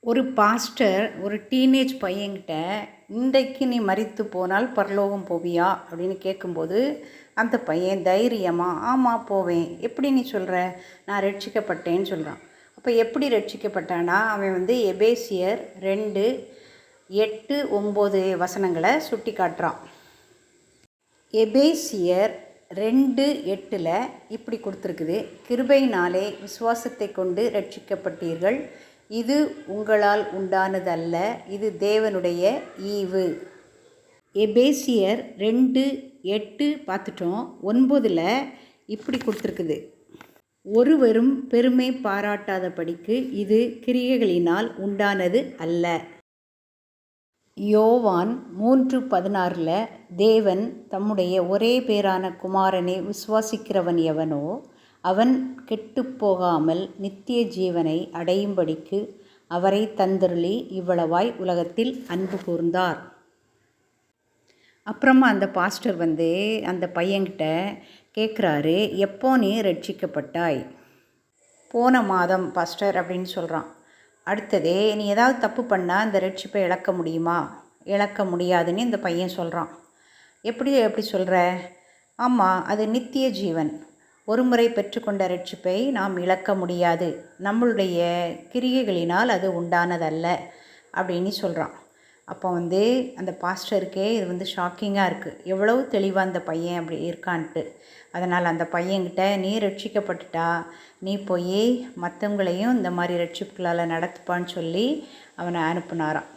ஒரு பாஸ்டர் ஒரு டீனேஜ் பையன்கிட்ட இன்றைக்கு நீ மரித்து போனால் பரலோகம் போவியா அப்படின்னு கேட்கும்போது அந்த பையன் தைரியமாக ஆமாம் போவேன். எப்படி நீ சொல்கிற? நான் ரட்சிக்கப்பட்டேன்னு சொல்கிறான். அப்போ எப்படி ரட்சிக்கப்பட்டானா அவன் எபேசியர் 2:8-9 வசனங்களை சுட்டி காட்டுறான். எபேசியர் 2:8 இப்படி கொடுத்துருக்குது: கிருபையினாலே விசுவாசத்தை கொண்டு ரட்சிக்கப்பட்டீர்கள், இது உங்களால் உண்டானதல்ல, இது தேவனுடைய ஈவு. எபேசியர் 2:8 பார்த்துட்டோம். 9 இப்படி கொடுத்துருக்குது: ஒருவரும் பெருமை பாராட்டாதபடிக்கு இது கிரியைகளினால் உண்டானது அல்ல. யோவான் 3:16 தேவன் தம்முடைய ஒரே பேரான குமாரனை விசுவாசிக்கிறவன் எவனோ அவன் கெட்டுப்போகாமல் நித்திய ஜீவனை அடையும்படிக்கு அவரை தந்தருளி இவ்வளவாய் உலகத்தில் அன்பு கூர்ந்தார். அப்புறமா அந்த பாஸ்டர் அந்த பையன்கிட்ட கேட்குறாரு, எப்போ நீ ரட்சிக்கப்பட்டாய்? போன மாதம் பாஸ்டர் அப்படின்னு சொல்கிறான். அடுத்ததே, நீ ஏதாவது தப்பு பண்ணால் இந்த ரட்சிப்பை இழக்க முடியுமா? இழக்க முடியாதுன்னு இந்த பையன் சொல்கிறான். எப்படி சொல்கிற? ஆமாம், அது நித்திய ஜீவன். ஒரு முறை பெற்றுக்கொண்ட ரட்சிப்பை நாம் இழக்க முடியாது. நம்மளுடைய கிரியைகளினால் அது உண்டானதல்ல அப்படின்னு சொல்கிறான். அப்போ அந்த பாஸ்டருக்கே இது ஷாக்கிங்காக இருக்குது. எவ்வளவு தெளிவாக அந்த பையன் அப்படி இருக்கான்ட்டு. அதனால் அந்த பையன்கிட்ட நீ ரட்சிக்கப்பட்டுட்டா, நீ போய் மற்றவங்களையும் இந்த மாதிரி ரட்சிப்புகளால் நடத்துப்பான்னு சொல்லி அவனை அனுப்புனாராம்.